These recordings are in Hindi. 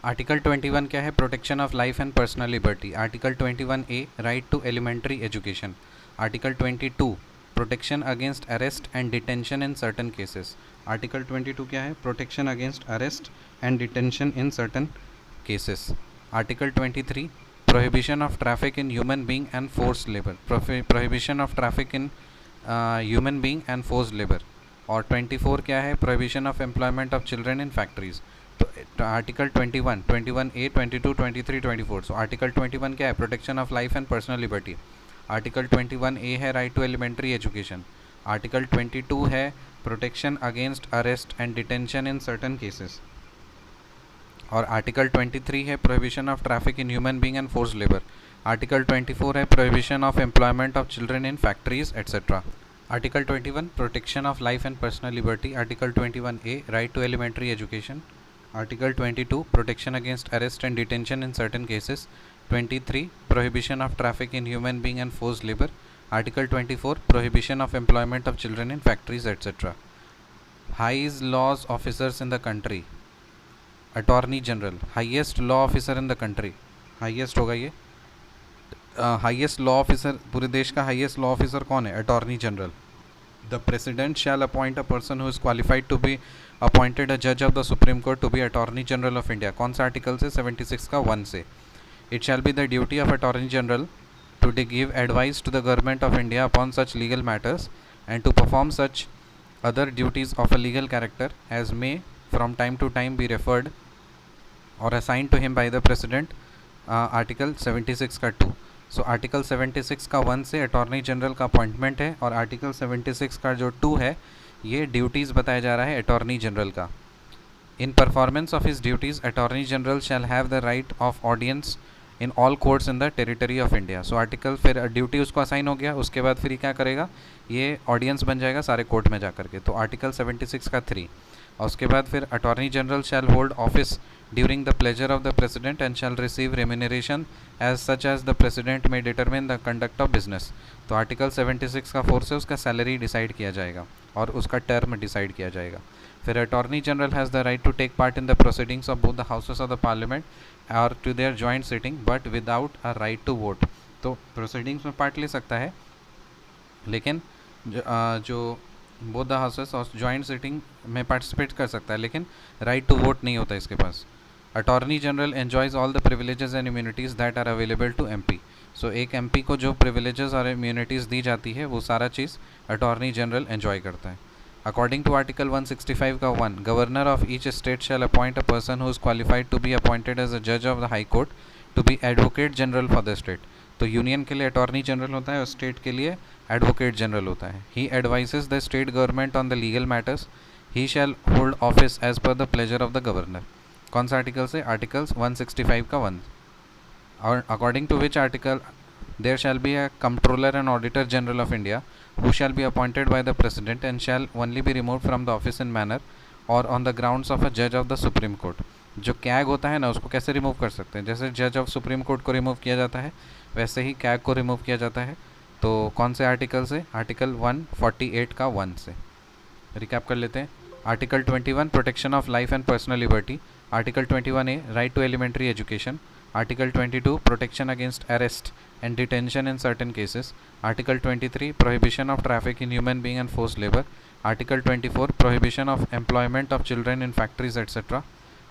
आर्टिकल 21 क्या है? Protection of life and personal liberty. Article 21A right to elementary education. Article 22 protection against arrest and detention in certain cases. Article 22 क्या है? Protection against arrest and detention in certain cases. Article 23 prohibition of traffic in human being and forced labour. Prohibition of traffic in human being and forced labour. और 24 क्या है? Prohibition of employment of children in factories. तो आर्टिकल 21, 21A, 22, 23, 24। सो आर्टिकल 21 क्या है? Protection of life and personal liberty. Article 21A है right to elementary education. Article 22 है protection against arrest and detention in certain cases. और आर्टिकल 23 है prohibition of traffic in human being and forced labour. Article 24 है prohibition of employment of children in factories etcetera. Article 21 protection of life and personal liberty. Article 21A right to elementary education. Article 22 protection against arrest and detention in certain cases. 23 prohibition of traffic in human being and forced labor. Article 24 prohibition of employment of children in factories etc. Highest laws officers in the country. Attorney General, highest law officer in the country. Highest होगा ये. Highest law officer पूरे देश का highest law officer कौन है? Attorney General. The President shall appoint a person who is qualified to be appointed a judge of the Supreme Court to be Attorney General of India. कौन सा आर्टिकल से? 76 का 1 से. It shall be the duty of Attorney General to give advice to the Government of India upon such legal matters and to perform such other duties of a legal character as may from time to time be referred or assigned to him by the President. Article 76 का 2. सो आर्टिकल 76 का 1 से अटॉर्नी जनरल का अपॉइंटमेंट है और आर्टिकल 76 का जो 2 है ये ड्यूटीज़ बताया जा रहा है अटॉर्नी जनरल का. इन performance of his duties attorney general shall have the right of audience in all courts in the territory of India. So article फिर ड्यूटी उसको असाइन हो गया, उसके बाद फिर क्या करेगा? ये ऑडियंस बन जाएगा सारे कोर्ट में जा करके. तो आर्टिकल 76 का 3 और उसके बाद फिर attorney general shall hold office during the pleasure of the president and shall receive remuneration as such as the president may determine the conduct of business. तो आर्टिकल 76 का 4 से उसका सैलरी डिसाइड किया जाएगा और उसका टर्म डिसाइड किया जाएगा. फिर attorney general has the right to take part in the proceedings of both the houses of the parliament और to their joint sitting but without a right to vote. तो प्रोसीडिंग्स में पार्ट ले सकता है लेकिन जो बोथ द हाउसेस और जॉइंट सिटिंग में पार्टिसिपेट कर सकता है लेकिन राइट टू वोट नहीं होता इसके पास. Attorney general enjoys all the privileges and immunities that are available to MP. So एक एमपी को जो प्रिविलेजेस और इम्यूनिटीज़ दी जाती है वो सारा चीज़ अटॉर्नी जनरल एन्जॉय करता है. अकॉर्डिंग टू आर्टिकल 165 का 1 governor of each state shall appoint a person who is qualified to be appointed as a जज of the high court to be advocate general for the state. तो यूनियन के लिए अटॉर्नी जनरल होता है और स्टेट के लिए एडवोकेट जनरल होता है. He advises the state government on the legal matters. He shall hold office as per the pleasure of the governor. कौन सा आर्टिकल से? आर्टिकल्स 165 का 1 और according to which article there shall be a controller and auditor general of India who shall be appointed by the president and shall only be removed from the office in manner or on the grounds of a judge of the supreme court. जो कैग होता है ना उसको कैसे रिमूव कर सकते हैं? जैसे जज ऑफ सुप्रीम कोर्ट को रिमूव किया जाता है वैसे ही कैग को रिमूव किया जाता है. तो कौन से आर्टिकल से? आर्टिकल 148 का 1 से. रिकैप कर लेते हैं. Article 21 protection of life and personal liberty. Article 21A right to elementary education. Article 22 protection against arrest and detention in certain cases. Article 23 prohibition of traffic in human being and forced labor. Article 24 prohibition of employment of children in factories etc.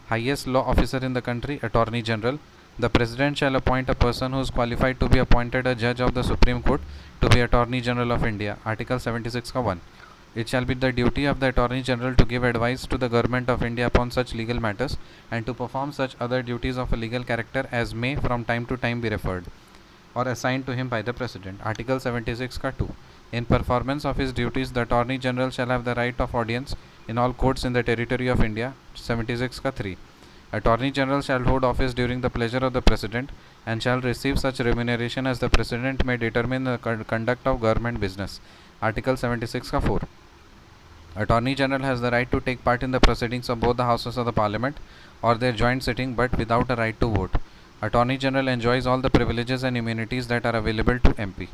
Highest law officer in the country Attorney General. The President shall appoint a person who is qualified to be appointed a judge of the Supreme Court to be Attorney General of India. Article 76 का 1. It shall be the duty of the Attorney General to give advice to the Government of India upon such legal matters and to perform such other duties of a legal character as may from time to time be referred or assigned to him by the President. Article 76 का 2. In performance of his duties, the Attorney General shall have the right of audience in all courts in the territory of India. 76 का 3. Attorney General shall hold office during the pleasure of the President and shall receive such remuneration as the President may determine the conduct of government business. Article 76 का 4. Attorney General has the right to take part in the proceedings of both the houses of the Parliament or their joint sitting but without a right to vote. Attorney General enjoys all the privileges and immunities that are available to MP.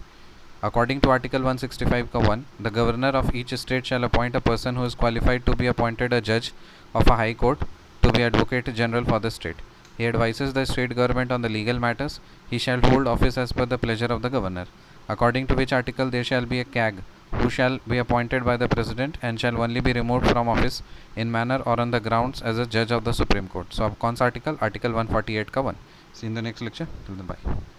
According to Article 165 का 1, the Governor of each state shall appoint a person who is qualified to be appointed a judge of a high court to be Advocate General for the state. He advises the state government on the legal matters. He shall hold office as per the pleasure of the governor. According to which article there shall be a CAG, who shall be appointed by the president and shall only be removed from office in manner or on the grounds as a judge of the Supreme Court. So अब कौन सा article 148 का 1. See you in the next lecture. Till then, bye.